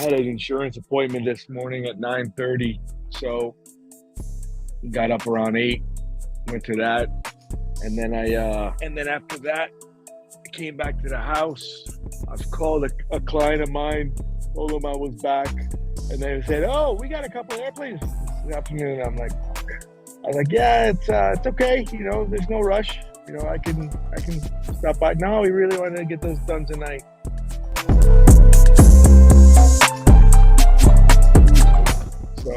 had an insurance appointment this morning at 9:30, so got up around 8, went to that, and then after that, I came back to the house. I've called a client of mine, told him I was back, and they said, "Oh, we got a couple of airplanes this afternoon." I'm like, "Yeah, it's okay. There's no rush. I can stop by." No, we really wanted to get those done tonight. So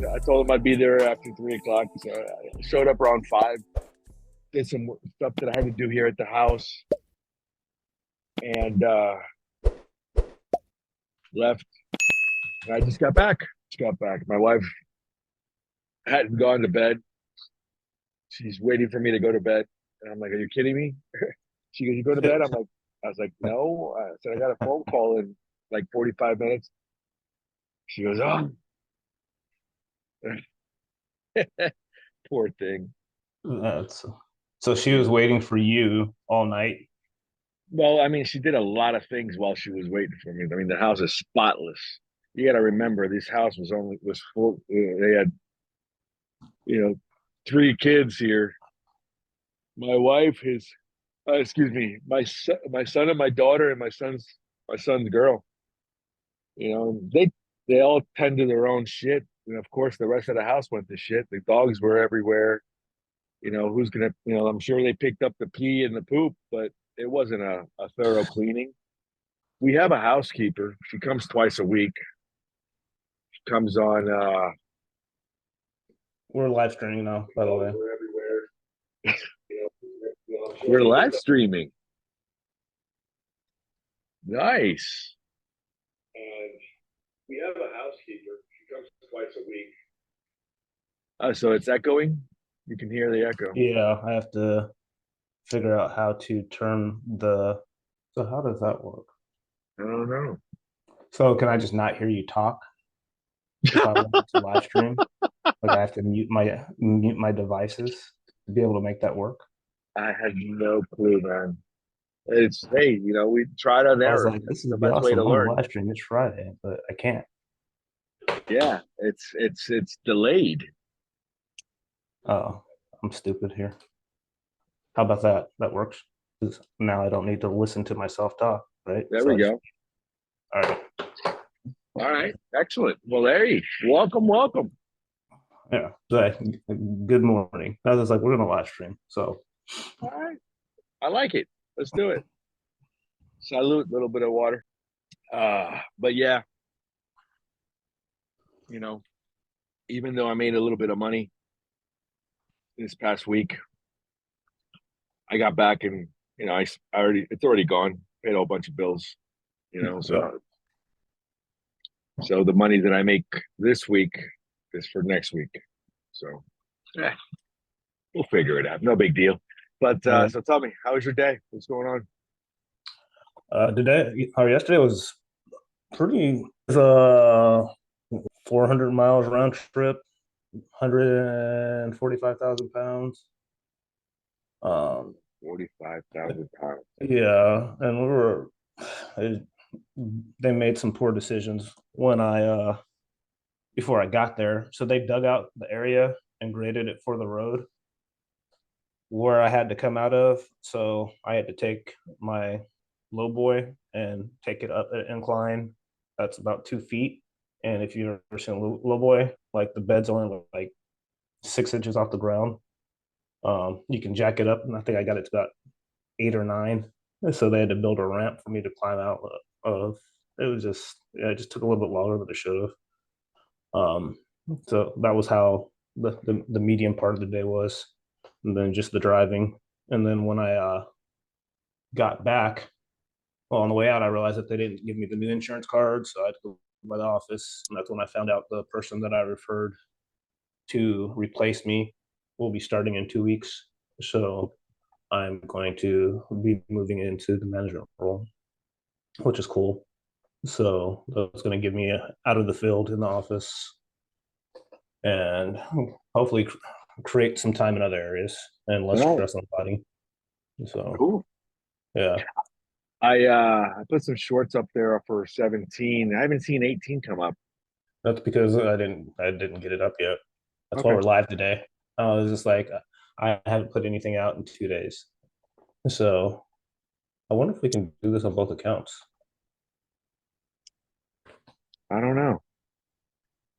I told him I'd be there after 3:00. So I showed up around 5, did some stuff that I had to do here at the house, and left. And I just got back. My wife hadn't gone to bed. She's waiting for me to go to bed. And I'm like, "Are you kidding me?" She goes, "You go to bed?" I was like, "No." I said, "I got a phone call in like 45 minutes. She goes, "Oh." Poor thing. So she was waiting for you all night. Well, I mean, she did a lot of things while she was waiting for me. I mean, the house is spotless. You got to remember, this house was full. They had, 3 kids here. My wife, my son and my daughter, and my son's girl. They all tend to their own shit, and of course, the rest of the house went to shit. The dogs were everywhere. Who's gonna? I'm sure they picked up the pee and the poop, but it wasn't a thorough cleaning. We have a housekeeper. She comes twice a week. She comes on. We're live streaming now, by the way. We're everywhere. We're live streaming. Nice. And we have a housekeeper. She comes twice a week. So it's echoing. You can hear the echo. Yeah, I have to figure out how to turn the. So how does that work? I don't know. So can I just not hear you talk if I want to live stream? Like I have to mute my devices to be able to make that work. I had no clue, man. Hey, we tried on I was error. like, That's this is the be best way awesome. to I'm learn. live stream. It's Friday, but I can't. Yeah, it's delayed. Oh, I'm stupid here. How about that? That works. 'Cause now I don't need to listen to myself talk, right? There So we go. all right. All right, excellent. Well, hey, welcome. Yeah. So, good morning. I was like, we're gonna live stream. So All right, I like it. Let's do it. Salute, little bit of water. But yeah, you know, even though I made a little bit of money this past week, I got back and it's already gone. Paid a whole bunch of bills, so the money that I make this week is for next week. So yeah, we'll figure it out. No big deal. But so tell me, how was your day? What's going on? today or yesterday was pretty 400 miles round trip, 145,000 pounds. 45,000 pounds. Yeah, and they made some poor decisions when I before I got there. So they dug out the area and graded it for the road where I had to come out of. So I had to take my low boy and take it up an incline that's about 2 feet. And if you've ever seen low boy, like the bed's only like 6 inches off the ground. You can jack it up, and I think I got it to about 8 or 9. So they had to build a ramp for me to climb out of. It was it just took a little bit longer than it should have. So that was how the medium part of the day was, and then just the driving. And then when I got back, well, on the way out, I realized that they didn't give me the new insurance card, so I had to go by the office, and that's when I found out the person that I referred to replace me will be starting in 2 weeks. So I'm going to be moving into the management role, which is cool. So that's going to give me out of the field in the office and hopefully create some time in other areas and less All right, stress on the body. So cool. yeah. I put some shorts up there for 17. I haven't seen 18 come up. That's because I didn't get it up yet. That's why Okay. we're live today. I was just like, I haven't put anything out in 2 days. So I wonder if we can do this on both accounts. I don't know.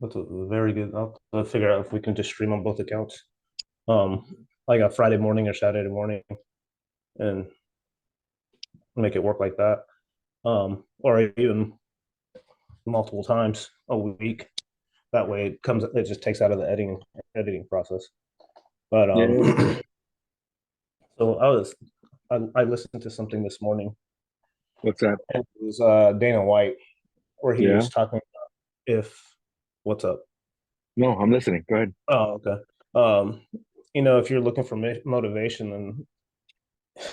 That's a very good. I'll figure out if we can just stream on both accounts. Like a Friday morning or Saturday morning, and make it work like that. Or even multiple times a week. That way, it just takes out of the editing process. But Yeah. so I listened to something this morning, What's that? and it was Dana White, where he Yeah. was talking about if what's up. No, I'm listening. Go ahead. Oh, okay. Um, if you're looking for motivation,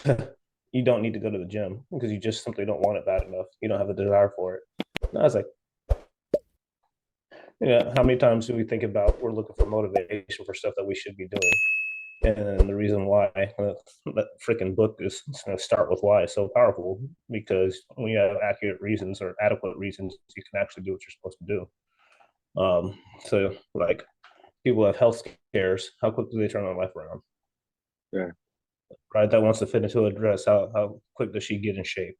then you don't need to go to the gym because you just simply don't want it bad enough. You don't have a desire for it. And I was like, how many times do we think about we're looking for motivation for stuff that we should be doing? And the reason why that freaking book is Start with Why is so powerful because when you have accurate reasons or adequate reasons, you can actually do what you're supposed to do. So like people have health scares, how quick do they turn their life around? Yeah. Right, that wants to fit into a dress, how quick does she get in shape?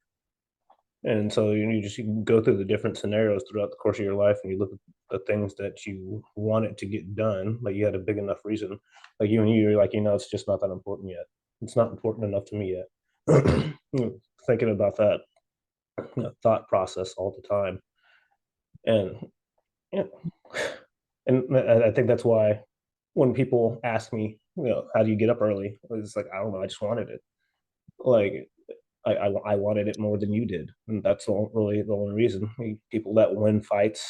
And so you can go through the different scenarios throughout the course of your life, and you look at the things that you wanted to get done, like you had a big enough reason, like you're like, it's just not that important yet. It's not important enough to me yet. Thinking about that thought process all the time, and yeah, and I think that's why when people ask me, how do you get up early? It's like I don't know, I just wanted it. Like I wanted it more than you did, and that's really the only reason. People that win fights,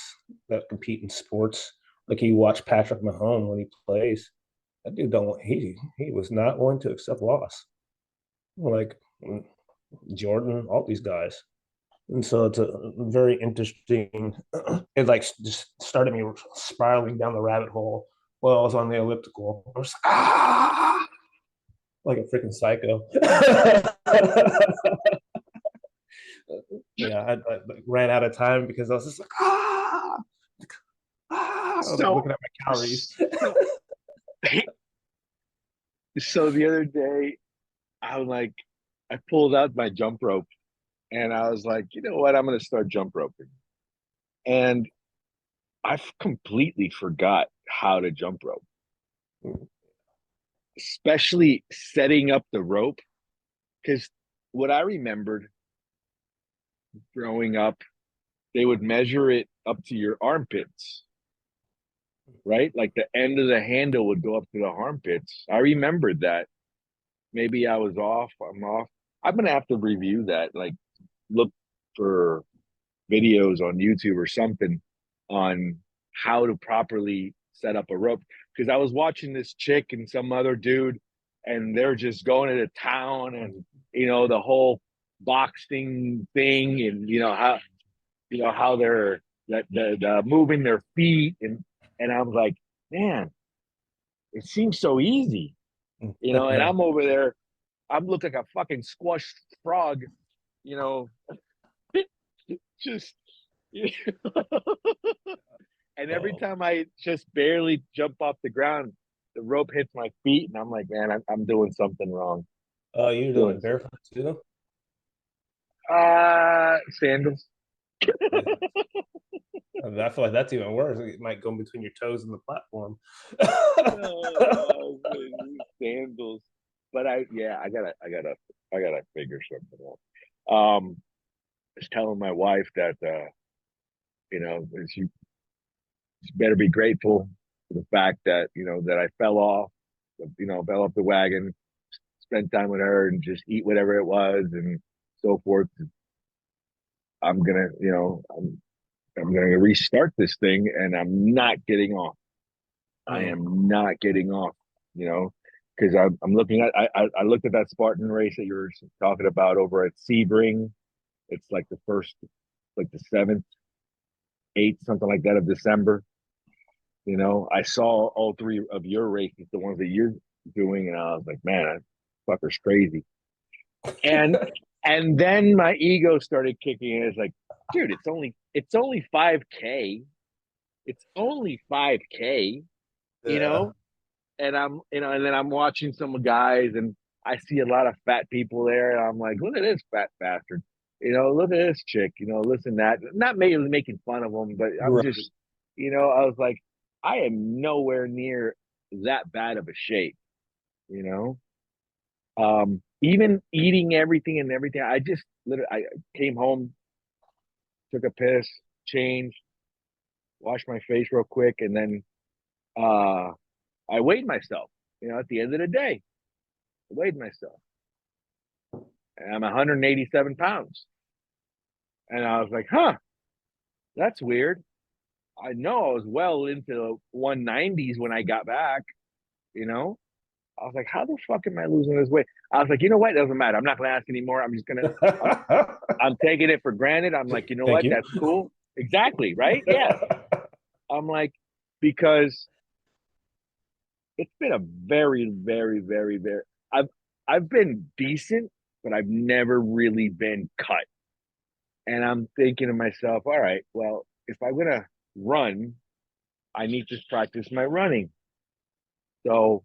that compete in sports, like you watch Patrick Mahomes when he plays, that dude don't he was not willing to accept loss. Like Jordan, all these guys, and so it's a very interesting. It like just started me spiraling down the rabbit hole while I was on the elliptical. I was like a freaking psycho. Yeah, I ran out of time because I was just like, I was like So, looking at my calories. so, so the other day, I was like, I pulled out my jump rope and I was like, you know what? I'm going to start jump roping. And I completely forgot how to jump rope, especially setting up the rope. Because what I remembered growing up, they would measure it up to your armpits, right? Like the end of the handle would go up to the armpits. I remembered that. Maybe I was off. I'm off. I'm gonna have to review that. Like look for videos on YouTube or something on how to properly set up a rope. Because I was watching this chick and some other dude, and they're just going to town, and the whole boxing thing, and how they're the moving their feet, and I'm like, man, it seems so easy, and I'm over there, I'm looking like a fucking squashed frog, you know, just and every Oh, time I just barely jump off the ground, the rope hits my feet, and I'm like, man, I'm doing something wrong. you're doing Doing it barefoot too? sandals. I feel like that's even worse. It might go between your toes and the platform. Oh, sandals. But I gotta figure something out. I was telling my wife that she better be grateful for the fact that that I fell off, fell off the wagon, spent time with her, and just eat whatever it was and so forth. I'm gonna, I'm gonna restart this thing, and I'm not getting off. I Mm. am not getting off, you know, because I'm looking at I looked at that Spartan race that you were talking about over at Sebring. It's like the first, like the 7th, 8th, something like that of December. I saw all three of your races, the ones that you're doing, and I was like, man, that fucker's crazy. And And then my ego started kicking in. It's like, dude, it's only 5K. It's only 5K, you Yeah. know? And and then I'm watching some guys and I see a lot of fat people there. And I'm like, look at this fat bastard. Look at this chick, listen to that. Not mainly making fun of them, but I'm Right. just, I was like, I am nowhere near that bad of a shape, you know? Even eating everything and everything. I just literally I came home, took a piss, changed, washed my face real quick, and then uh I weighed myself. At the end of the day, I weighed myself. And I'm 187 pounds. And I was like, huh, that's weird. I know I was well into 190s when I got back, you know? I was like, how the fuck am I losing this weight? I was like, you know what? It doesn't matter. I'm not gonna ask anymore. I'm I'm taking it for granted. I'm like, you know Thank what? you. That's cool. Exactly, right? Yeah. I'm like, because it's been a very, very, very, very I've I've been decent, but I've never really been cut. And I'm thinking to myself, all right, well, if I'm gonna run, I need to practice my running. So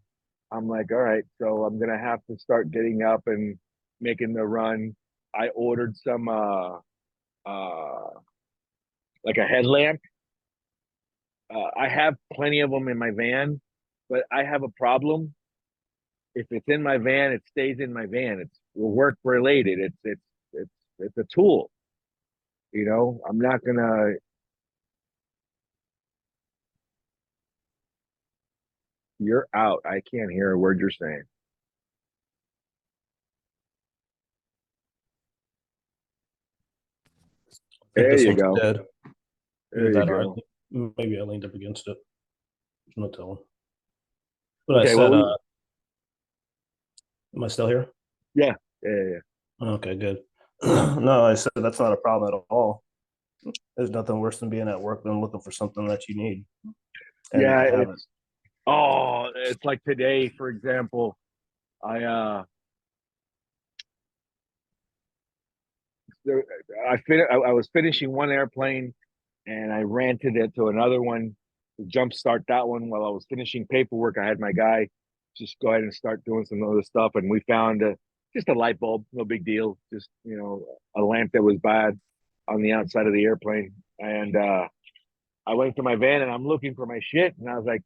I'm like, all right, so I'm gonna have to start getting up and making the run. I ordered some uh like a headlamp. I have plenty of them in my van, but I have a problem. If it's in my van, it stays in my van. It's work related. It's a tool. I'm not gonna. You're out. I can't hear a word you're saying. I think There this you one's go. dead. Either There you that or go. maybe I leaned up against it. No telling. But I Okay. said, Well, am I still here? yeah, yeah, yeah. Okay, good. No, I said that's not a problem at all. There's nothing worse than being at work than looking for something that you need and Yeah, not have it. it's like today, for example. I there, I was finishing one airplane and I rented it to another one to jumpstart that one while I was finishing paperwork. I had my guy just go ahead and start doing some other stuff, and we found just a light bulb, no big deal, just a lamp that was bad on the outside of the airplane. And I went to my van and I'm looking for my shit, and I was like,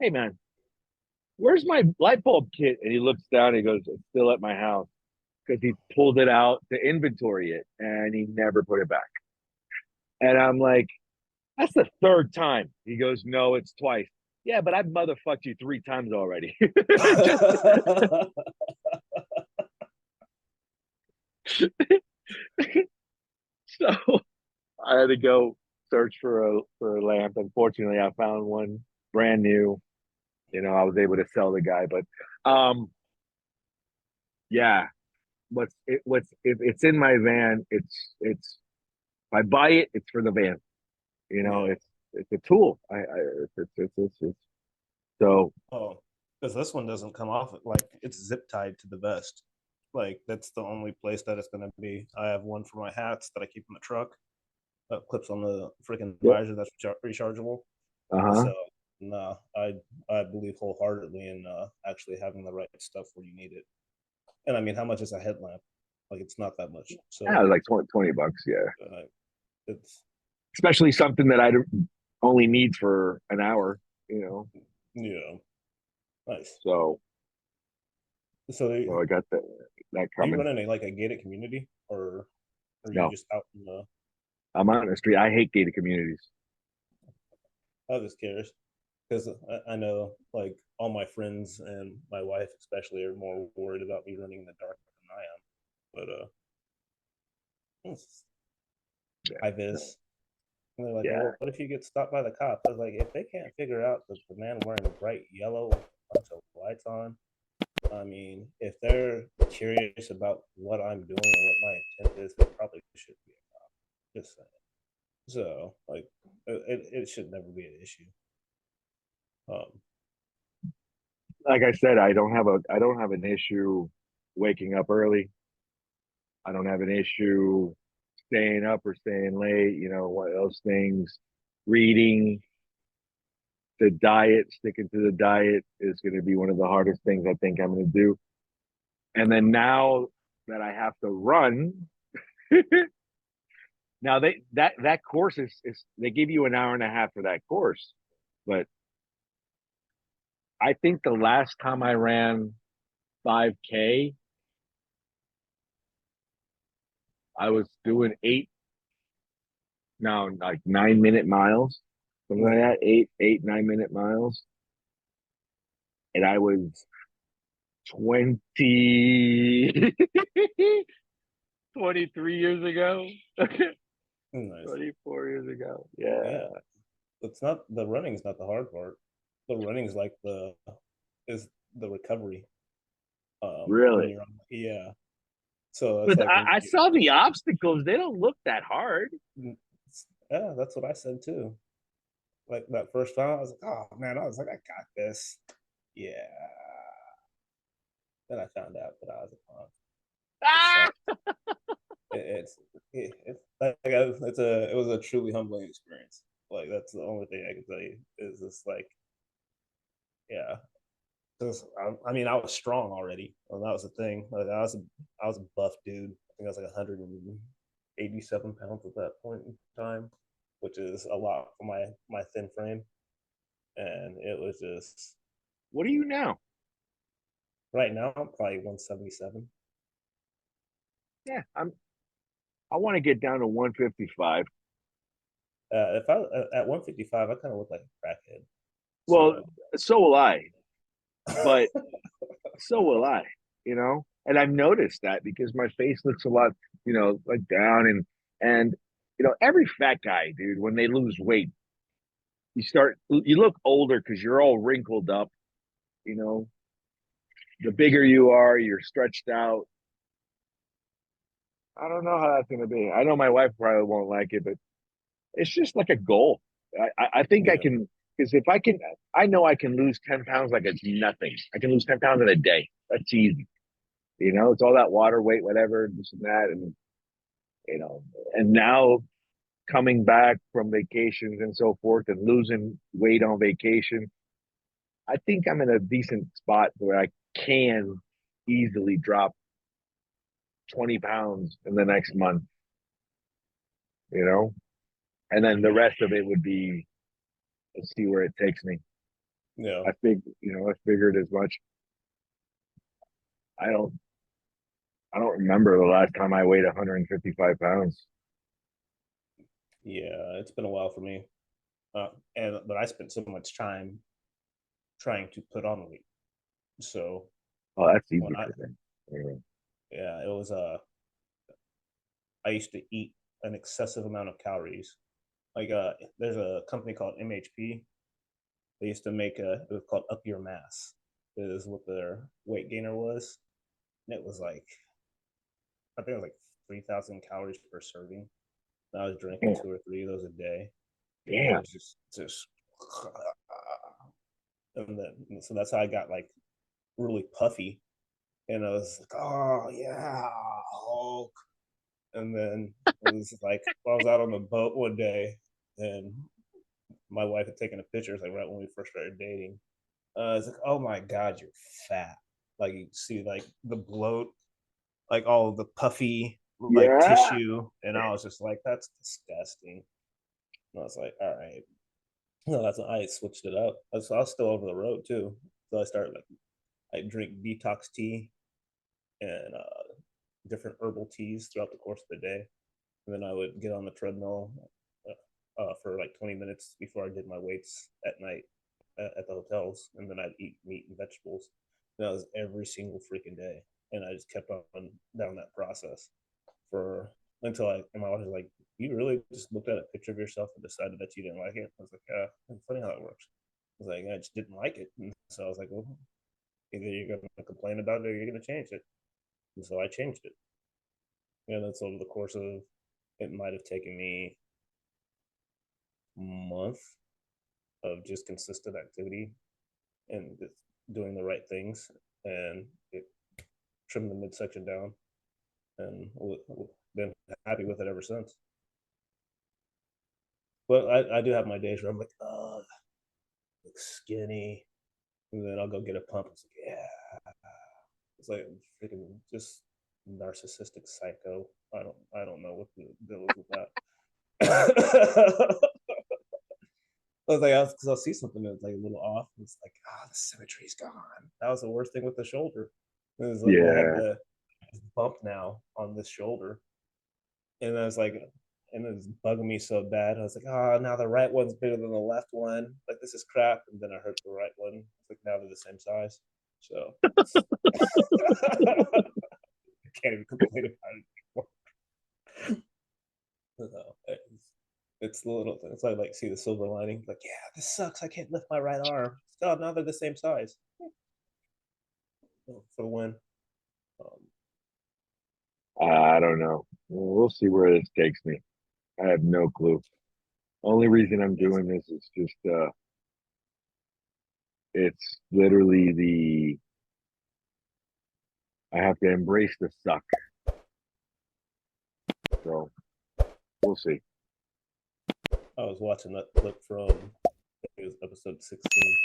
"Hey man, where's my light bulb kit?" And he looks down, and he goes, "It's still at my house." Because he pulled it out to inventory it and he never put it back. And I'm like, that's the third time. He goes, no, it's twice. Yeah, but I've motherfucked you 3 times already. Just so I had to go search for a lamp. Unfortunately, I found one brand new. I was able to sell the guy, but yeah, what's if it's in my van, it's if I buy it, it's for the van. Yeah. It's a tool. It's so Oh, because this one doesn't come off like it's zip tied to the vest. Like that's the only place that it's going to be. I have one for my hats that I keep in the truck that clips on the freaking yep. visor that's rechargeable. Uh-huh. So no, I believe wholeheartedly in actually having the right stuff where you need it. And I mean, how much is a headlamp? Like it's not that much. Yeah, it was So like 20 bucks, yeah. uh, it's Especially something that I only need for an hour, you know. yeah, nice. So So so I got that are you coming. running like a gated community or are you No, just out in the? I'm on the street. I hate gated communities. I was just curious because I know like all my friends and my wife especially are more worried about me running in the dark than I am. But Yeah, I no, viz. And they're like, yeah. well, what if you get stopped by the cops? I was like, if they can't figure out that the man wearing bright yellow with a bunch of lights on, I mean, if they're curious about what I'm doing and what my intent is, they probably should be a cop. Just saying. So, like, it should never be an issue. Um, Like I said, I don't have an issue waking up early. I don't have an issue staying up or staying late, one of those things. Reading, the diet, sticking to the diet is going to be one of the hardest things I think I'm going to do. And then now that I have to run, now that course is they give you an hour and a half for that course, but I think the last time I ran 5K, I was doing now like 9 minute miles, something like Yeah. that, 9 minute miles, and I was 20, 23 years ago, Nice. 24 years ago. Yeah, Yeah. It's not the running's not the hard part. The running's like is the recovery. When really. you're on, yeah. So it's But like when I saw the obstacles; they don't look that hard. yeah, that's what I said too. Like that first time, I was like, oh man, I was like, I got this. Yeah. Then I found out that I was a punk. It Ah! sucked. It's like it was a truly humbling experience. Like that's the only thing I can tell you is this like yeah. I mean, I was strong already. Well, that was the thing. Like I was a buff dude. I think I was like 187 pounds at that point in time, which is a lot for my thin frame. And it was just What are you now? right now I'm probably 177. Yeah, I want to get down to 155. If I at 155, I kind of look like a crackhead. Well, So so will I, but so will I. And I've noticed that because my face looks a lot, like down and every fat guy, dude, when they lose weight, you look older because you're all wrinkled up. You know, the bigger you are, you're stretched out. I don't know how that's gonna be. I know my wife probably won't like it, but it's just like a goal. I think I yeah, can because if I can, I know I can lose 10 pounds like it's nothing. I can lose 10 pounds in a day. That's easy. It's all that water weight, whatever, this and that, and you know, and now coming back from vacations and so forth and losing weight on vacation, I think I'm in a decent spot where I can easily drop 20 pounds in the next month, you know? And then the rest of it would be, let's see where it takes me. yeah, I figured as much. I don't, I don't remember the last time I weighed 155 pounds. yeah. It's been a while for me, and but I spent so much time trying to put on weight. So Oh, that's when easy I for me. Anyway. yeah, it was I used to eat an excessive amount of calories. Like there's a company called MHP. They used to make it was called Up Your Mass. Is what their weight gainer was, and it was like I think it was like 3,000 calories per serving. And I was drinking Damn, 2 or 3 of those a day, and it damn. was just and then so that's how I got like really puffy, and I was like, oh yeah, Hulk. And then it was like I was out on the boat one day, and my wife had taken a picture. It's like right when we first started dating. It's like, oh my god, you're fat. Like you see, like the bloat, like all the puffy like Yeah. tissue, and I was just like, that's disgusting. And I was like, all right, no, that's when I switched it up. I was still over the road too, so I started like I drink detox tea and different herbal teas throughout the course of the day. And then I would get on the treadmill for like 20 minutes before I did my weights at night at the hotels. And then I'd eat meat and vegetables. And that was every single freaking day. And I just kept on down that process for until and my wife was like, you really just looked at a picture of yourself and decided that you didn't like it? I was like, yeah, it's funny how that works. I was like, I just didn't like it. And so I was like, well, either you're going to complain about it or you're going to change it. And so I changed it. And that's over the course of, it might have taken me a month of just consistent activity and doing the right things. And it trimmed the midsection down. and been happy with it ever since. But I do have my days where I'm like, oh, look skinny, and then I'll go get a pump. It's like, yeah, it's like freaking just narcissistic psycho. I don't know what the deal is with that. I was like, because I'll see something that's like a little off. And it's like, the symmetry's gone. That was the worst thing with the shoulder. It was like I had Yeah. the bump now on this shoulder, and I was like, and it was bugging me so bad. I was like, now the right one's bigger than the left one. Like this is crap. And then I heard the right one. It's like now they're the same size. So I can't even complain about it anymore. No, it's the little thing. It's like see the silver lining. Like, yeah, this sucks. I can't lift my right arm. Oh, now they're the same size. For the win. Um, I don't know. We'll see where this takes me. I have no clue. Only reason I'm it's, doing this is just it's literally I have to embrace the suck. So we'll see. I was watching that clip from it was episode 16,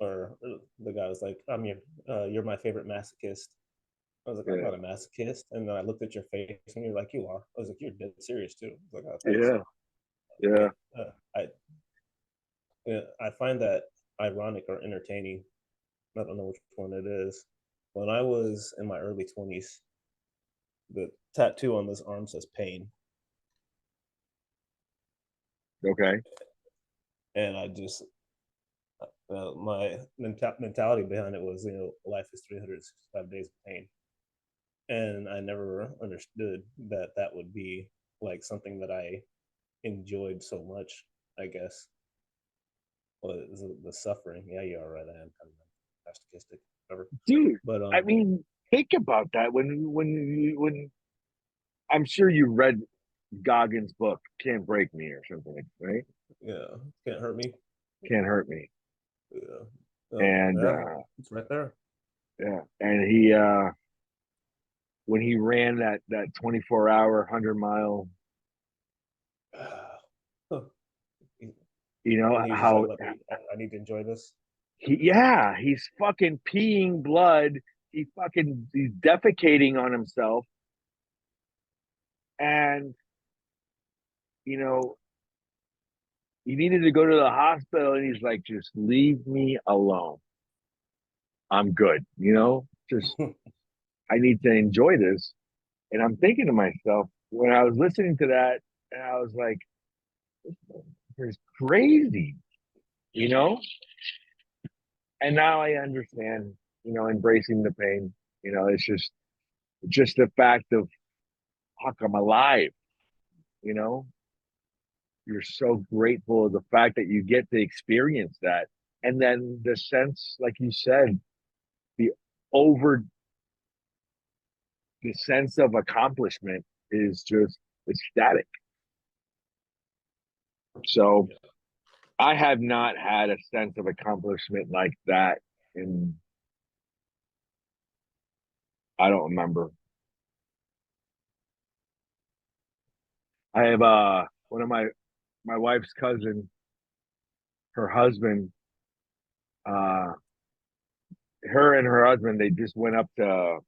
or the guy was like, you're my favorite masochist." I was like, "I'm Yeah. not a masochist," and then I looked at your face, and you're like, "You are." I was like, "You're dead serious too." I was like, "Oh, thanks." Yeah. Yeah. Okay, I find that ironic or entertaining. I don't know which one it is. When I was in my early 20s, the tattoo on this arm says pain. Okay. And I just, my mentality behind it was, life is 365 days of pain. And I never understood that that would be like something that I enjoyed so much, I guess. Well, the suffering. Yeah, you are right. I am kind of masochistic, whatever. Dude, But I mean, think about that when I'm sure you read Goggins' book, Can't Break Me or something, right? yeah, can't hurt me. Can't Hurt Me. Yeah. Oh, And yeah, it's right there. yeah. And he when he ran that 24-hour 100-mile, you know And he's just like, how "Look, I need to enjoy this." he's fucking peeing blood. He's defecating on himself. And you know, he needed to go to the hospital, and he's like, just leave me alone. I'm good, just I need to enjoy this. And I'm thinking to myself, when I was listening to that, and I was like, it's crazy, you know? And now I understand, embracing the pain. It's just the fact of, fuck, I'm alive, you know? You're so grateful of the fact that you get to experience that. And then the sense, like you said, the over the sense of accomplishment is just ecstatic. So I have not had a sense of accomplishment like that in, I don't remember. I have one of my wife's cousin, her husband, uh her and her husband, they just went up to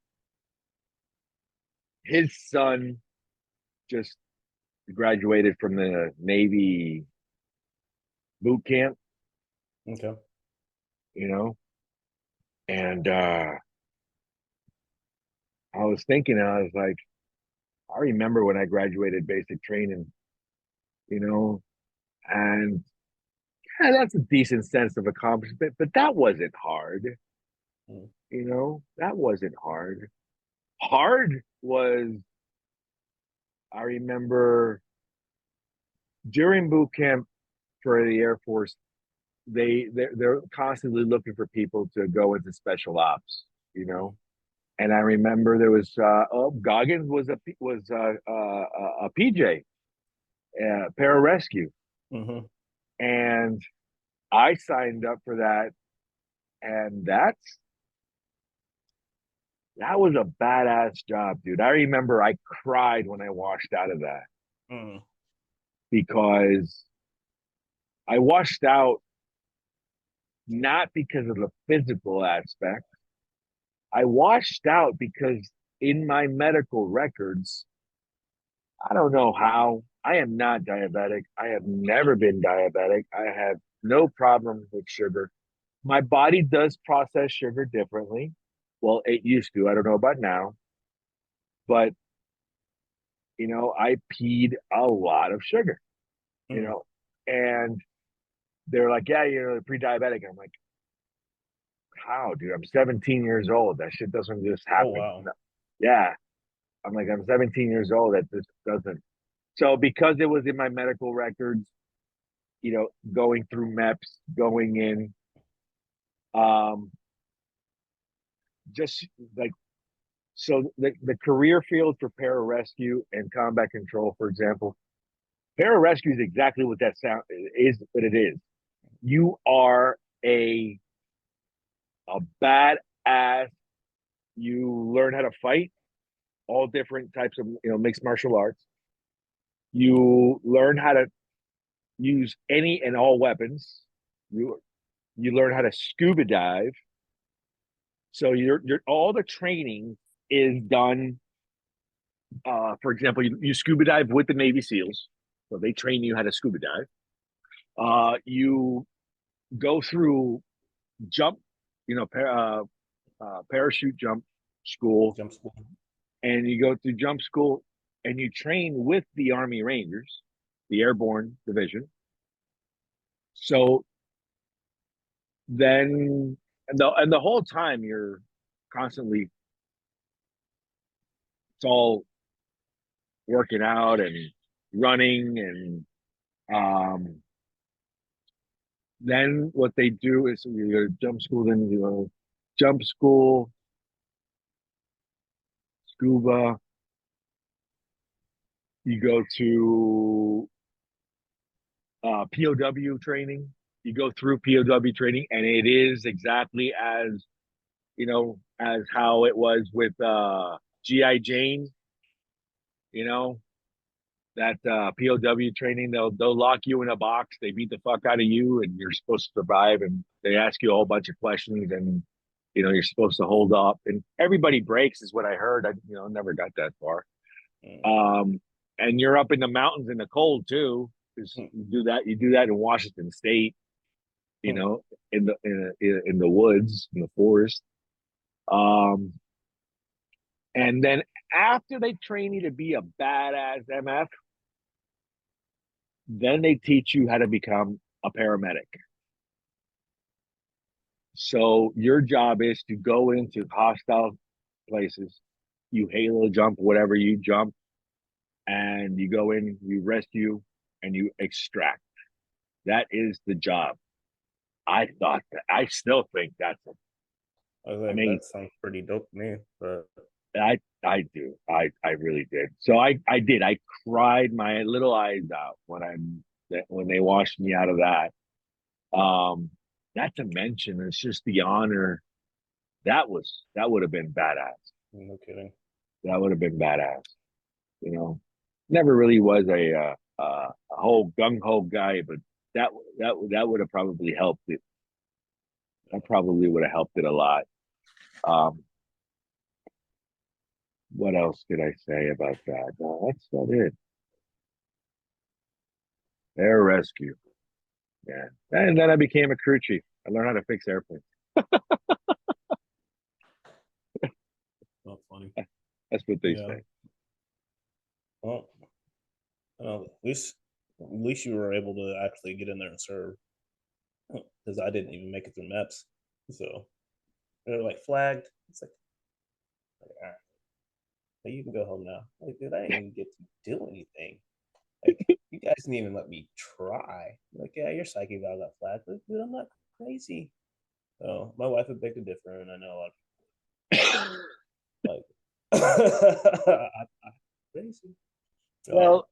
his son, just graduated from the Navy boot camp, Okay. you know, and I was thinking, I was like, I remember when I graduated basic training, you know, and yeah, that's a decent sense of accomplishment, but that wasn't hard, Mm. that wasn't hard. Hard was, I remember during boot camp for the Air Force, they're constantly looking for people to go into special ops, you know. And I remember there was Goggins was a PJ, pararescue, Mm-hmm. and I signed up for that, and That was a badass job, dude. I remember I cried when I washed out of that Mm. because I washed out not because of the physical aspect. I washed out because in my medical records, I don't know how, I am not diabetic. I have never been diabetic. I have no problem with sugar. My body does process sugar differently. Well, it used to. I don't know about now, but I peed a lot of sugar, you Mm. know, and they're like, yeah, you're pre-diabetic. I'm like, how, dude? I'm 17 years old. That shit doesn't just Oh happen. wow. No. Yeah. I'm like, I'm 17 years old. That just doesn't. So because it was in my medical records, going through MEPS, going in, um, just like, so the career field for pararescue and combat control, for example, pararescue is exactly what that sound is, what it is. You are a badass. You learn how to fight all different types of mixed martial arts. You learn how to use any and all weapons. You learn how to scuba dive. So you're all the training is done. For example, you scuba dive with the Navy SEALs, so they train you how to scuba dive. You go through jump, parachute jump school, Jump school. and you go through jump school, and you train with the Army Rangers, the Airborne Division. So then, and the whole time you're constantly, it's all working out and running, and then what they do is you go to jump school, then you go jump school, scuba, you go to POW training. You go through POW training, and it is exactly as how it was with GI Jane. You know that POW training. They'll lock you in a box. They beat the fuck out of you, and you're supposed to survive. And they ask you a whole bunch of questions, and you're supposed to hold up. And everybody breaks, is what I heard. I never got that far. Mm. Um, and you're up in the mountains in the cold too, because Mm. you do that in Washington State, you Mm. know, in the woods, in the forest. Um, and then after they train you to be a badass MF, then they teach you how to become a paramedic. So your job is to go into hostile places, you halo jump, whatever you jump, and you go in, you rescue, and you extract. That is the job. I still think that's I was like, amazing. that sounds pretty dope to me. But I do. I really did. So I did. I cried my little eyes out when they washed me out of that. Um, Not to mention, it's just the honor. That would have been badass. no kidding. That would have been badass. You know, never really was a whole gung ho guy, but that that would have probably helped it. That probably would have helped it a lot. Um, what else could I say about that? No, that's not it. Air rescue. Yeah. And then I became a crew chief. I learned how to fix airplanes. Not funny. That's what they Yeah. say. Well, at least you were able to actually get in there and serve, because I didn't even make it through MEPS. So they're like flagged. It's like all right, like, you can go home now. Like, dude, I didn't even get to do anything. Like, you guys didn't even let me try. Like, yeah, your psyche valve got flagged. But dude, I'm not crazy. So my wife would beg to differ, and I know a lot of like I'm crazy. Well,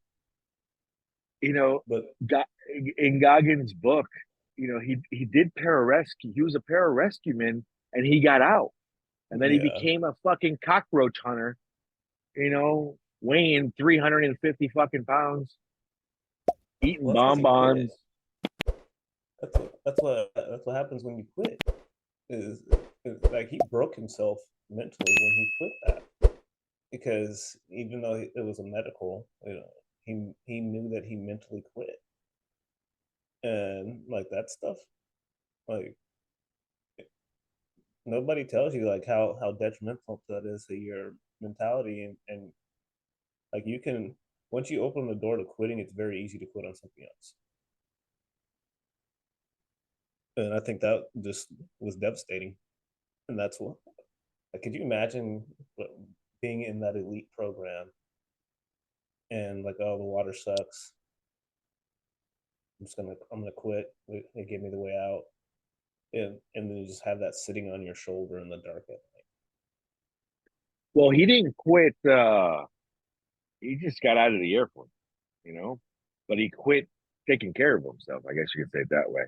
you know, But in Goggins' book, he did pararescue. He was a pararescue man, and he got out. And then he Yeah. became a fucking cockroach hunter, weighing 350 fucking pounds, eating Well, that's because he quit. bonbons. That's what happens when you quit. Is, is like he broke himself mentally when he quit that, because even though it was a medical, he knew that he mentally quit, and like that stuff, like nobody tells you like how detrimental that is to your mentality, and like you can, once you open the door to quitting, it's very easy to quit on something else. And I think that just was devastating. And that's what, like, could you imagine being in that elite program and like, oh, the water sucks. I'm gonna quit. They gave me the way out, and then you just have that sitting on your shoulder in the dark at night. Well, he didn't quit. He just got out of the Air Force, you know, but he quit taking care of himself. I guess you could say it that way,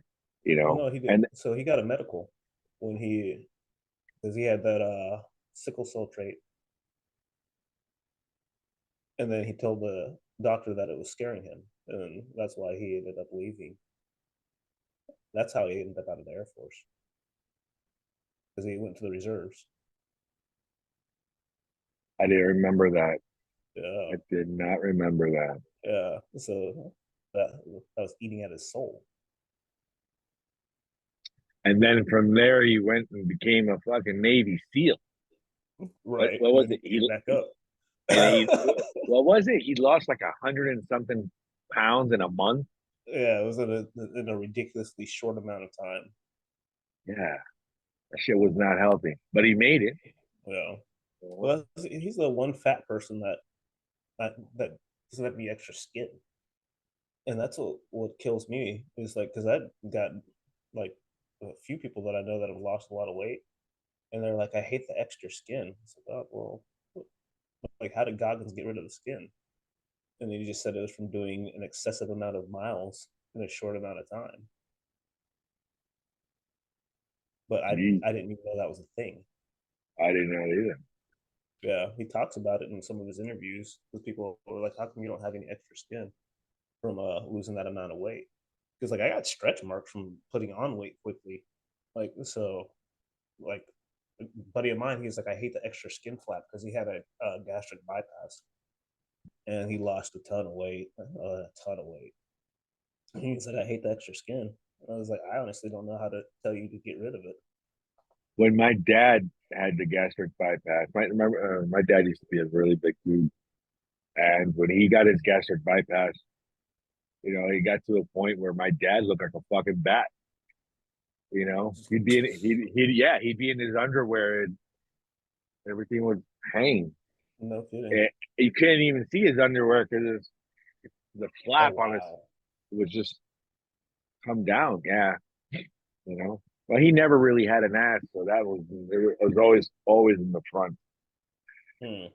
Well, no, he did. and So he got a medical when because he had that sickle cell trait, and then he told the doctor that it was scaring him, and that's why he ended up leaving. That's how he ended up out of the Air Force, because he went to the reserves. I didn't remember that. Yeah, I did not remember that. yeah. So that was eating at his soul. And then from there, he went and became a fucking Navy SEAL. Right, What and was then he it? came back up. And he, what was it? He lost like 100 and something pounds in a month. Yeah, it was in a ridiculously short amount of time. Yeah, that shit was not healthy, but he made it. Yeah. Well, he's the one fat person that doesn't have any extra skin, and that's what kills me is like, because I got like a few people that I know that have lost a lot of weight, and they're like, I hate the extra skin. It's like, oh well, like how did Goggins get rid of the skin? And then he just said it was from doing an excessive amount of miles in a short amount of time. But Gee, I didn't even know that was a thing. I didn't know either. Yeah, he talks about it in some of his interviews with people who are like, how come you don't have any extra skin from losing that amount of weight? Because like I got stretch marks from putting on weight quickly. Like so, like a buddy of mine, he's like, I hate the extra skin flap because he had a gastric bypass and he lost a ton of weight, a ton of weight. And he's like, I hate the extra skin. And I was like, I honestly don't know how to tell you to get rid of it. When my dad had the gastric bypass, my dad used to be a really big dude, and when he got his gastric bypass, he got to a point where my dad looked like a fucking bat. He'd be in his underwear and everything was hanging. No kidding. And you couldn't even see his underwear because the Oh flap on his wow. was just come down. Yeah, Well, he never really had an ass, so it was always in the front. Hmm.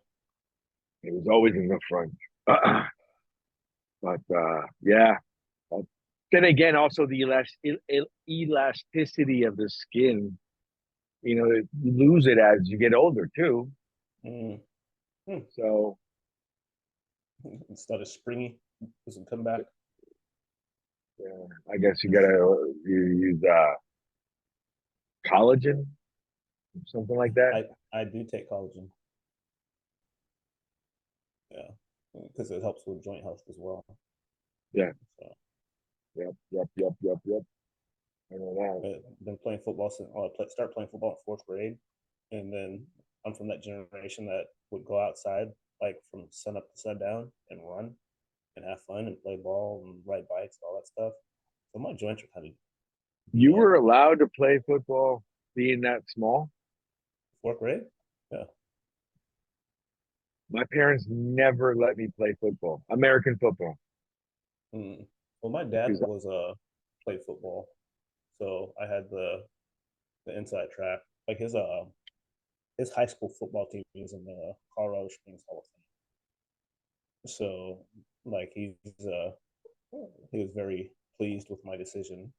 It was always in the front. But yeah. But then again, also the elasticity of the skin. You lose it as you get older too. Hmm. Hmm. So Instead of springy, doesn't come back. yeah, I guess you use collagen, something like that. I do take collagen. Yeah, because it helps with joint health as well. Yeah. So Yep. Yep. Yep. Yep. Yep. I know that. I've been playing football since start playing football in fourth grade, and then I'm from that generation that would go outside like from sun up to sundown and run and have fun and play ball and ride bikes, all that stuff. So my joints are kind of beat You up. were allowed to play football being that small. Fourth grade, yeah. My parents never let me play football, American football. Mm. Well, my dad Because was played football, so I had the inside track. Like his high school football team was in the Colorado Springs Hall of Fame. So like he was very pleased with my decision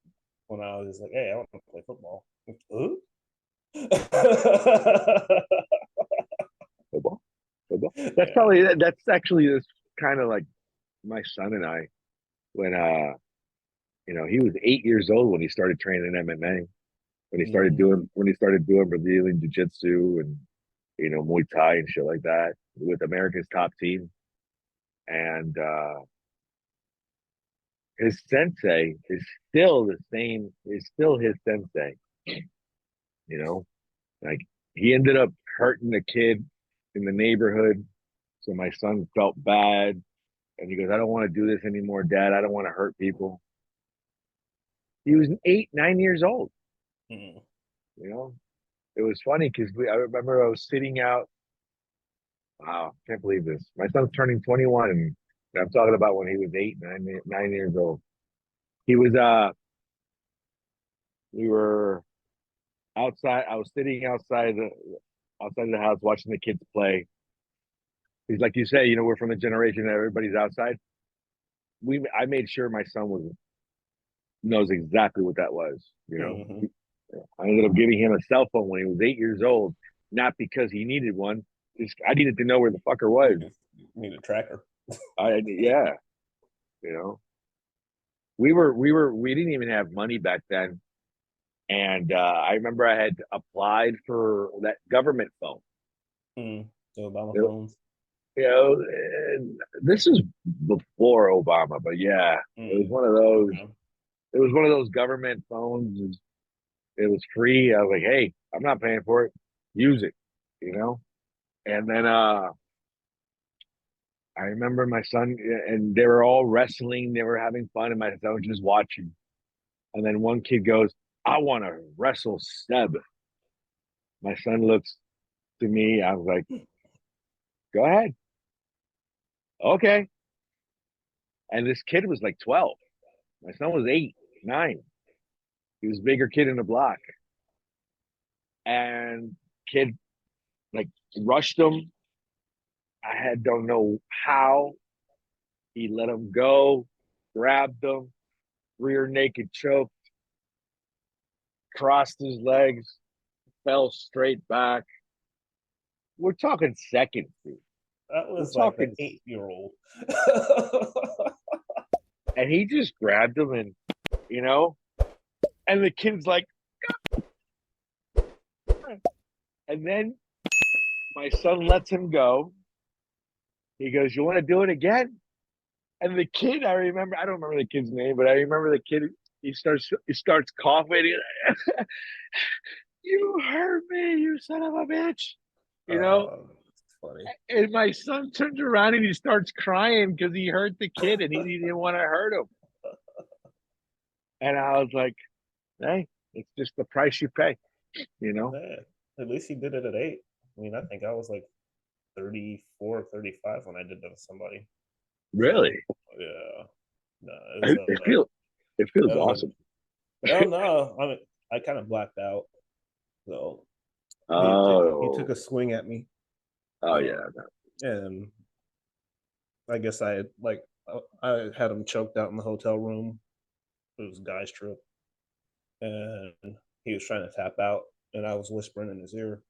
when I was like, "Hey, I want to play football." Like, huh? Football, football. Yeah. That's actually this kind of like my son and I when he was 8 years old when he started training MMA. Mm-hmm. When he started doing Brazilian Jiu Jitsu and Muay Thai and shit like that with America's top team. And his sensei is still the same, is still his sensei, you know, like he ended up hurting a kid in the neighborhood. So my son felt bad and he goes, I don't want to do this anymore, Dad. I don't want to hurt people. He was 8, 9 years old, Mm-hmm. you know. It was funny because I remember I was sitting out. Wow, can't believe this. My son's turning 21 and I'm talking about when he was 8, 9 years old. He was we were outside. I was sitting outside the house watching the kids play. He's like you say, we're from the generation that everybody's outside. I made sure my son was knows exactly what that was. Mm-hmm. I ended up giving him a cell phone when he was 8 years old, not because he needed one. Just I needed to know where the fucker was. Need a tracker. Yeah, you know. We didn't even have money back then, and I remember I had applied for that government phone. Mm. The Obama It, phones. this is before Obama, but yeah, it was Mm. one of those. Okay. It was one of those government phones. It was free. I was like, hey, I'm not paying for it. Use it, you know. And then I remember my son and they were all wrestling. They were having fun, and my son was just watching. And then one kid goes, "I want to wrestle Seb." My son looks to me. I was like, "Go ahead, okay." And this kid was like 12. My son was 8, 9. He was a bigger kid in the block, and kid like rushed him. I had don't know how he let him go, grabbed him, rear naked choke, crossed his legs, fell straight back. We're talking seconds, dude. That We're was like an talking, 8-year-old. and he just grabbed him, and the kid's like, and then my son lets him go. He goes, "You want to do it again?" And the kid, I don't remember the kid's name, but I remember the kid. He starts coughing. You hurt me, you son of a bitch. You know, It's funny. and my son turns around and he starts crying because he hurt the kid and he didn't want to hurt him. And I was like, hey, it's just the price you pay, you know? Yeah. At least he did it at 8. I mean, I think I was like 34, 35 when I did that to somebody. Really? So yeah, no, It, it feels it feels it was awesome. oh no, I mean, I kind of blacked out. So he took Oh, a swing at me, oh yeah. uh, and I guess I had him choked out in the hotel room. It was a guy's trip, and he was trying to tap out, and I was whispering in his ear.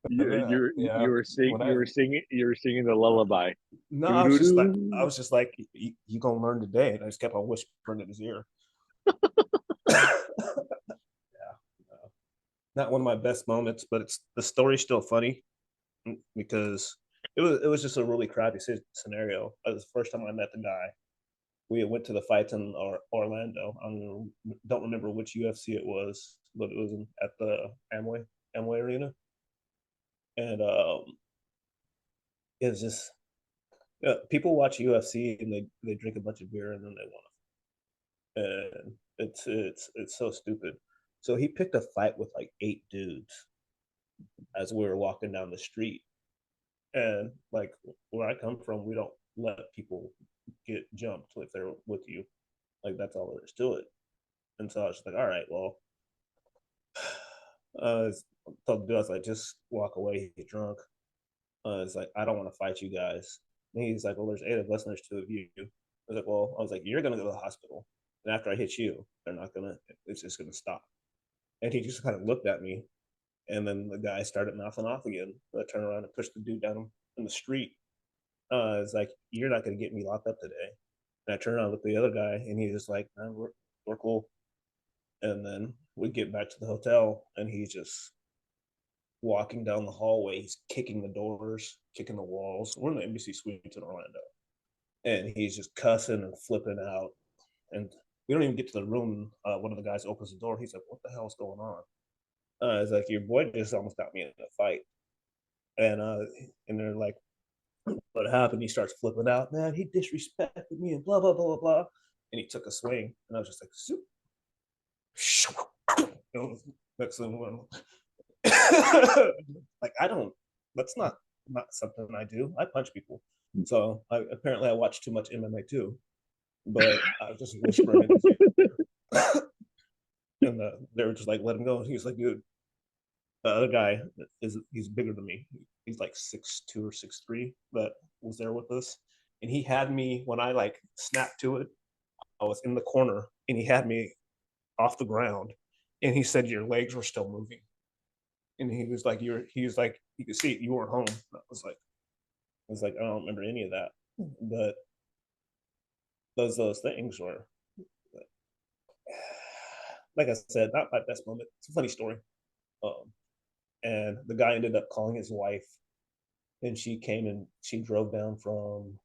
You Yeah, were sing when you I were singing you were singing the lullaby. no, Doo doo I doo. was just like, you gonna learn today, and I just kept on whispering in his ear. Yeah, not one of my best moments, but it's the story's still funny because it was just a really crappy scenario. It was the first time I met the guy. We went to the fights in Orlando. Don't remember which UFC it was, but it was at the Amway Arena, and it's just people watch UFC and they drink a bunch of beer and then they want to, and it's so stupid. So he picked a fight with like 8 dudes as we were walking down the street, and like where I come from, we don't let people get jumped if they're with you. Like that's all there is to it. And so I was just like, all right, well, I told the dude, I was like, just walk away, get drunk. It's like I don't want to fight you guys. And he's like, well, there's 8 of us and there's 2 of you. was like, well, I was like, you're gonna go to the hospital, and after I hit you, they're not gonna. It's just gonna stop. And he just kind of looked at me, and then the guy started mouthing off again. So I turned around and pushed the dude down in the street. It's like, you're not gonna get me locked up today. And I turned around with the other guy, and he was like, no, we're cool. And then we get back to the hotel, and he's just walking down the hallway. He's kicking the doors, kicking the walls. We're in the Embassy Suites in Orlando, and he's just cussing and flipping out. And we don't even get to the room. One of the guys opens the door. He's like, "What the hell's going on?" It's like, your boy just almost got me in a fight, and and they're like, "What happened?" He starts flipping out. Man, he disrespected me and blah blah blah blah blah. And he took a swing, and I was just like, "Zoop." Next thing, like, I don't. That's not something I do. I punch people. So apparently I watch too much MMA too. But I was just whispering, and they were just like, "Let him go." And he was like, "Dude, the other guy he's bigger than me. He's like 6'2" or 6'3" that was there with us, and he had me when I like snapped to it. I was in the corner, and he had me off the ground, and he said, "Your legs were still moving." And he was like, he was like, "You could see it, you weren't home." I was like, I don't remember any of that. But those things were, like I said, not my best moment. It's a funny story. Um, and the guy ended up calling his wife, and she came and she drove down from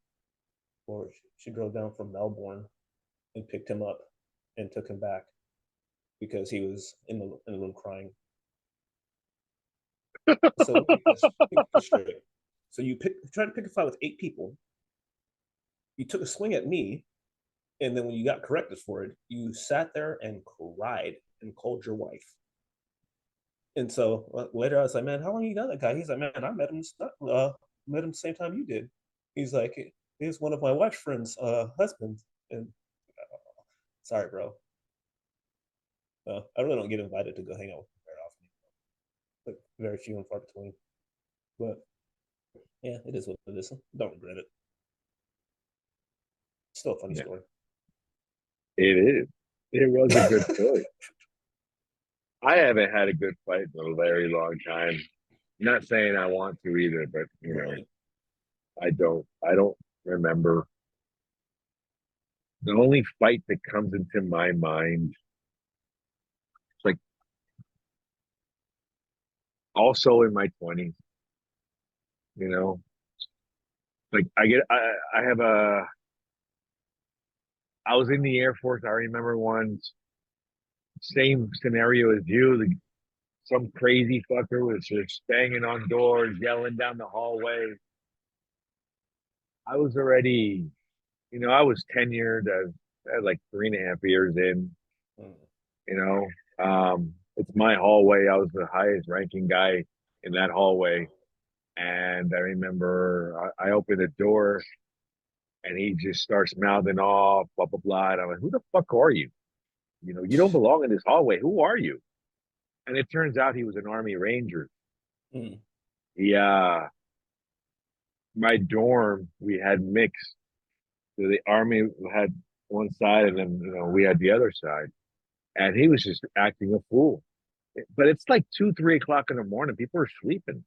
Melbourne and picked him up and took him back because he was in the room crying. So let me just straight. So you try to pick a fight with 8 people. You took a swing at me, and then when you got corrected for it, you sat there and cried and called your wife. And so later I was like, "Man, how long you know that guy?" He's like, "Man, I met him the same time you did." He's like, "He's one of my wife's friends' husbands." And sorry, bro. I really don't get invited to go hang out with him very often. Like, very few and far between. But yeah, it is what it is. Don't regret it. Still a funny Yeah, story. it is. It was a good story. I haven't had a good fight in a very long time. Not saying I want to either, but Right. I don't remember. The only fight that comes into my mind, it's like also in my 20s, you know, like I have I was in the Air Force. I remember once, same scenario as you. Some crazy fucker was just banging on doors, yelling down the hallway. I was already, I was tenured as like 3.5 years in, Mm. you know. It's my hallway. I was the highest ranking guy in that hallway. And I remember I opened the door and he just starts mouthing off, blah, blah, blah. And I'm like, who the fuck are you? You don't belong in this hallway. Who are you? And it turns out he was an Army Ranger. Mm. Yeah. My dorm, we had mixed. So the Army had one side and then, we had the other side. And he was just acting a fool. But it's like 2, 3 o'clock in the morning. People are sleeping.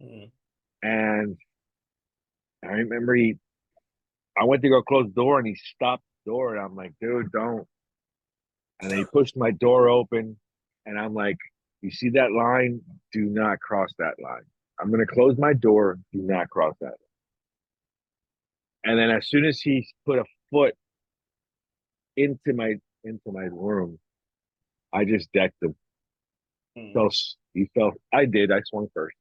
Mm. And I remember I went to go close the door and he stopped the door. And I'm like, dude, don't. And he pushed my door open. And I'm like, you see that line? Do not cross that line. I'm going to close my door. Do not cross that line. And then as soon as he put a foot into my room, I just decked him. Mm. Fell, he fell. I did. I swung first.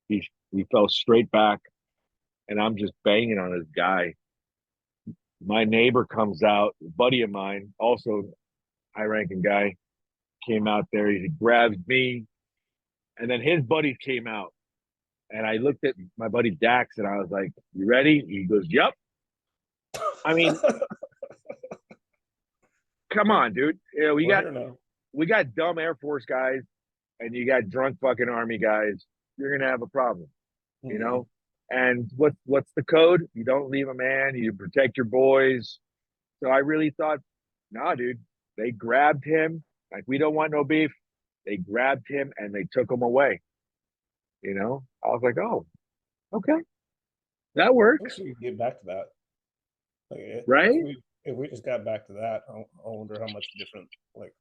He fell straight back, and I'm just banging on this guy. My neighbor comes out, a buddy of mine, also high ranking guy, came out there. He grabs me, and then his buddies came out. And I looked at my buddy Dax, and I was like, "You ready?" He goes, "Yep." I mean, come on, dude. We We're got here now. we got dumb Air Force guys, and you got drunk fucking Army guys. You're gonna have a problem, you Mm. know. And what's the code? You don't leave a man. You protect your boys. So I really thought, nah, dude, they grabbed him. Like, we don't want no beef. They grabbed him and they took him away. I was like, oh, okay, that I works, wish we could get back to that. Like, right? if we just got back to that, I wonder how much different. Like,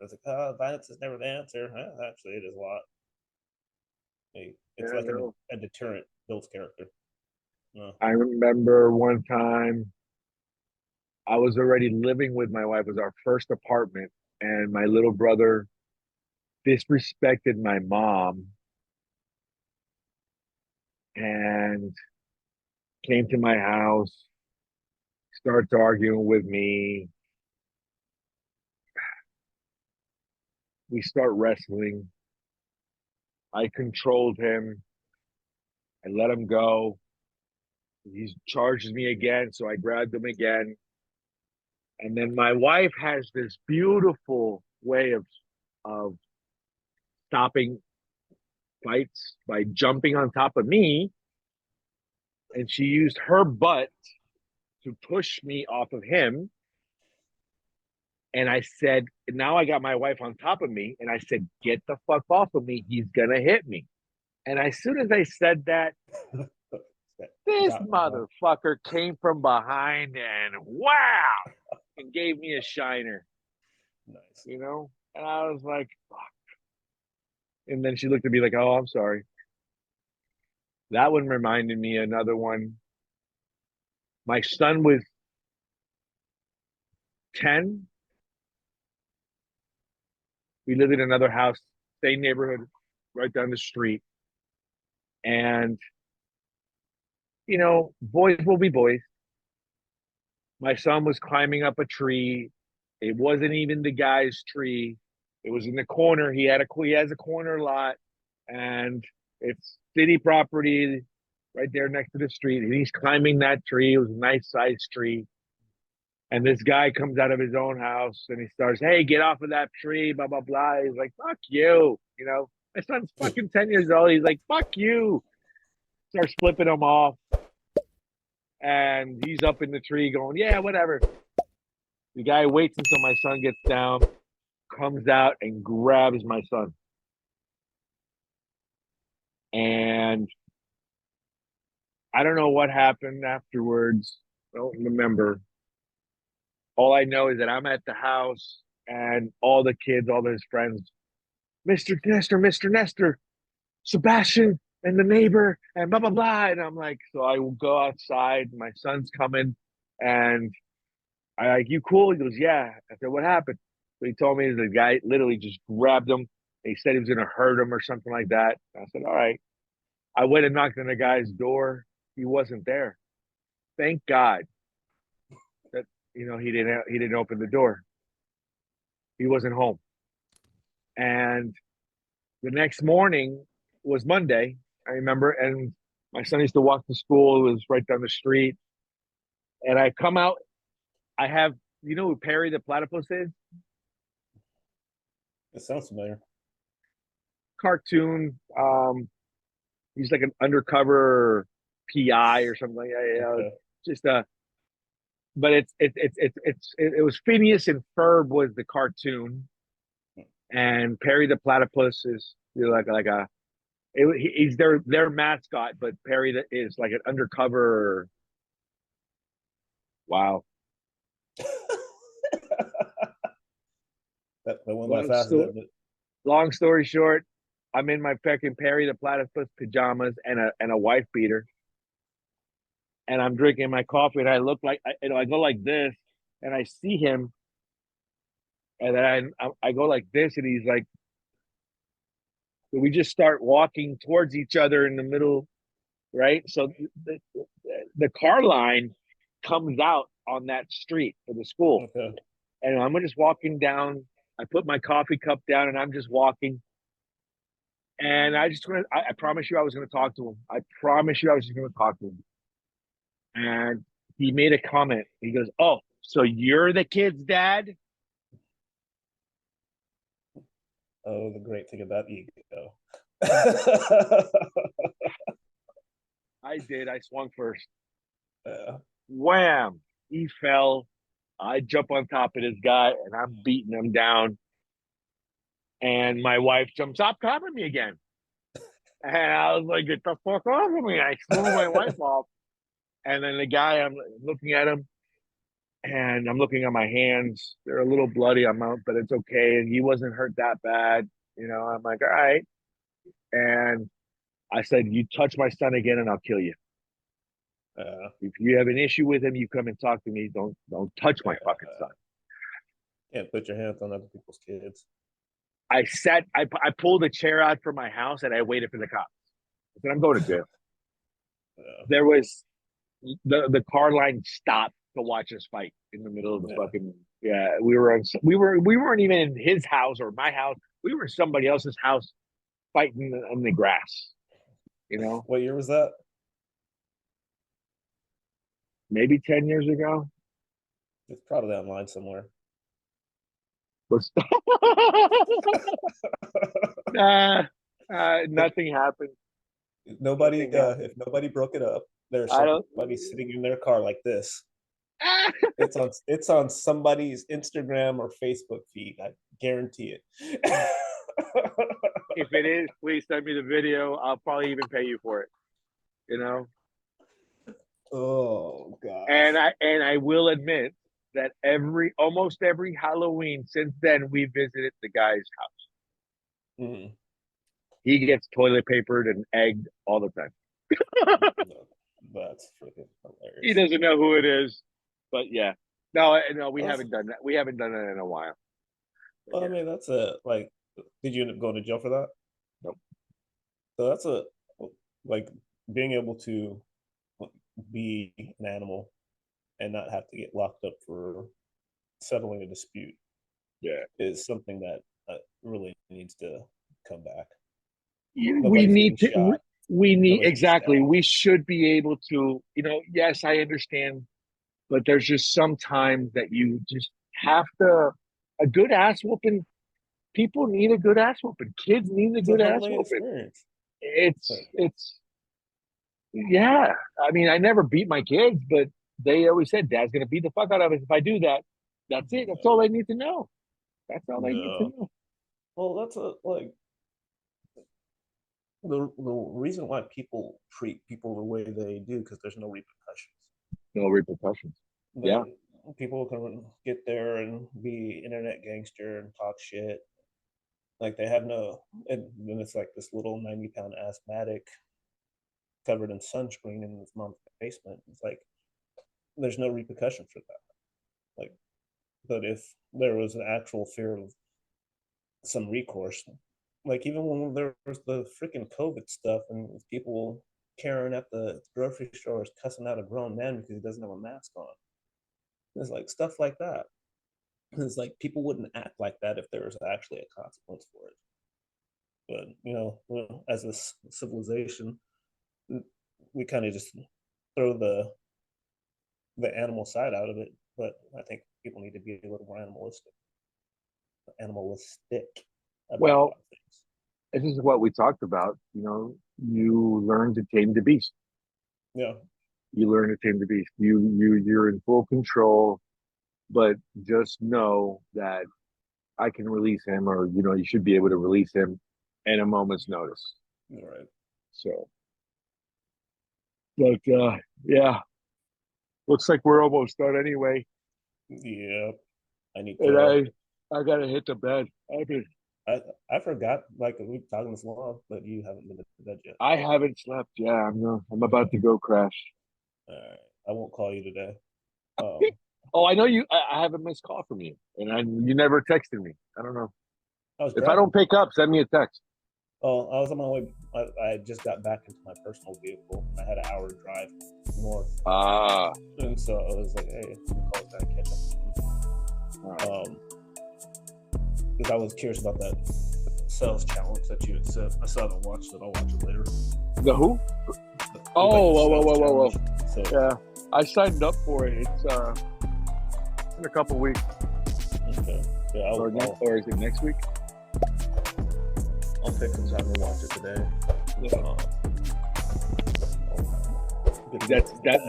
it's like, violence is never the answer. Actually, it is a lot. It's Yeah, like no. a deterrent builds character. No. I remember one time I was already living with my wife. It was our first apartment, and my little brother disrespected my mom and came to my house, starts arguing with me. We start wrestling. I controlled him. I let him go. He charges me again, so I grabbed him again. And then my wife has this beautiful way of stopping fights by jumping on top of me, and she used her butt to push me off of him. And I said, now I got my wife on top of me, and I said, get the fuck off of me. He's gonna hit me. And as soon as I said that, this Got motherfucker came from behind and wow, and gave me a shiner, nice. And I was like, fuck. And then she looked at me like, oh, I'm sorry. That one reminded me another one. My son was 10. We lived in another house, same neighborhood, right down the street. And, boys will be boys. My son was climbing up a tree. It wasn't even the guy's tree. It was in the corner. He has a corner lot, and it's city property right there next to the street. And he's climbing that tree. It was a nice sized tree. And this guy comes out of his own house and he starts, hey, get off of that tree, blah, blah, blah. He's like, fuck you. My son's fucking 10 years old. He's like, fuck you. Starts flipping him off. And he's up in the tree going, yeah, whatever. The guy waits until my son gets down, comes out and grabs my son. And I don't know what happened afterwards. I don't remember. All I know is that I'm at the house and all the kids, all his friends, Mr. Nestor, Sebastian and the neighbor and blah, blah, blah. And I'm like, so I will go outside. My son's coming and I like, you cool? He goes, yeah. I said, what happened? So he told me the guy literally just grabbed him. He said he was going to hurt him or something like that. I said, all right. I went and knocked on the guy's door. He wasn't there. Thank God that, he didn't open the door. He wasn't home. And the next morning was Monday, I remember, and my son used to walk to school. It was right down the street. And I come out, I have, who Perry the platypus is? It sounds familiar. Cartoon. He's like an undercover PI or something like that. Okay. Just but it was Phineas and Ferb was the cartoon, and Perry the platypus is like a he's their mascot, but Perry is like an undercover. Wow. that went by Long, fast. sto- long story short, I'm in my fucking Perry the platypus pajamas and a wife beater, and I'm drinking my coffee, and I look like I go like this, and I see him, and then I go like this, and he's like, so we just start walking towards each other in the middle, right? So the car line comes out on that street for the school, Okay. and I'm just walking down. I put my coffee cup down, and I'm just walking. And I promise you, I was going to talk to him. I promise you, I was just going to talk to him. And he made a comment. He goes, oh, so you're the kid's dad? Oh, the great thing about ego. I did. I swung first. Yeah. Wham! He fell. I jump on top of this guy and I'm beating him down. And my wife jumps up, covering me again. And I was like, get the fuck off of me. I threw my wife off. And then the guy, I'm looking at him and I'm looking at my hands. They're a little bloody. I'm out, but it's okay. And he wasn't hurt that bad. You know, I'm like, all right. And I said, you touch my son again and I'll kill you. If you have an issue with him, you come and talk to me. Don't touch my fucking son. Can't put your hands on other people's kids. I pulled a chair out from my house and I waited for the cops. I said, I'm going to jail. There was the car line stopped to watch us fight in the middle of the fucking we weren't even in his house or my house. We were in somebody else's house fighting in the grass. You know? What year was that? Maybe 10 years ago. It's probably online somewhere. Nothing happened. Nobody, if nobody broke it up, there's somebody sitting in their car like this. It's on somebody's Instagram or Facebook feed. I guarantee it. If it is, please send me the video. I'll probably even pay you for it. You know. Oh God. And I will admit that almost every Halloween since then we visited the guy's house. Mm. He gets toilet papered and egged all the time. That's freaking hilarious. He doesn't know who it is, but yeah. No, we haven't done that. We haven't done that in a while. Well, I mean, that's did you end up going to jail for that? Nope. So that's being able to be an animal and not have to get locked up for settling a dispute. Yeah, is something that really needs to come back. We need exactly. We should be able to. Yes, I understand, but there's just some times that you just have to. A good ass whooping. People need a good ass whooping. Kids need a good ass whooping. It's. Yeah, I mean, I never beat my kids, but they always said, "Dad's gonna beat the fuck out of us if I do that." That's it. That's all they need to know. That's all they need to know. Well, that's the reason why people treat people the way they do, because there's no repercussions. No repercussions. Yeah. People can get there and be internet gangster and talk shit. Like they have no, and then it's like this little 90-pound asthmatic covered in sunscreen in his mom's basement. It's like there's no repercussion for that. Like, but if there was an actual fear of some recourse, like even when there was the freaking COVID stuff and people Karen at the grocery store is cussing out a grown man because he doesn't have a mask on. It's like stuff like that. It's like people wouldn't act like that if there was actually a consequence for it. But as a civilization, we kind of just throw the animal side out of it. But I think people need to be a little more animalistic. Well, this is what we talked about. You learn to tame the beast. Yeah. You learn to tame the beast. You're in full control, but just know that I can release him, or you should be able to release him in a moment's notice. All right. So, but yeah, looks like we're almost done anyway. Yeah, I need to. And I gotta hit the bed. I forgot, like, we've talking this long, but you haven't been to bed yet. I haven't slept. Yeah, I'm about to go crash. All right, I won't call you today. Oh, I know you. I have a missed call from you, and you never texted me. I don't know. If I don't pick up, send me a text. Oh, I was on my way. I just got back into my personal vehicle. I had an hour drive north. And so I was like, hey, I'm gonna call back, catch up. Because I was curious about that sales challenge that you had said. I still haven't watched it. I'll watch it later. The who? Whoa. So, yeah, I signed up for it. It's in a couple weeks. Okay. Yeah, or is it next week? I'll pick some time to watch it today. Yeah.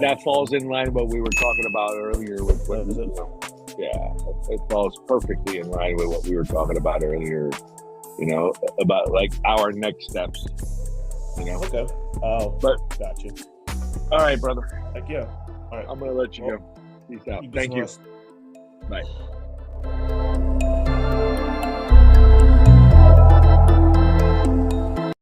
That falls in line with what we were talking about earlier with Yeah, it falls perfectly in line with what we were talking about earlier. About like our next steps. Okay. Oh, but gotcha. All right, brother. Heck yeah. All right. I'm gonna let you go. Peace out. Thank you. Rest. Bye.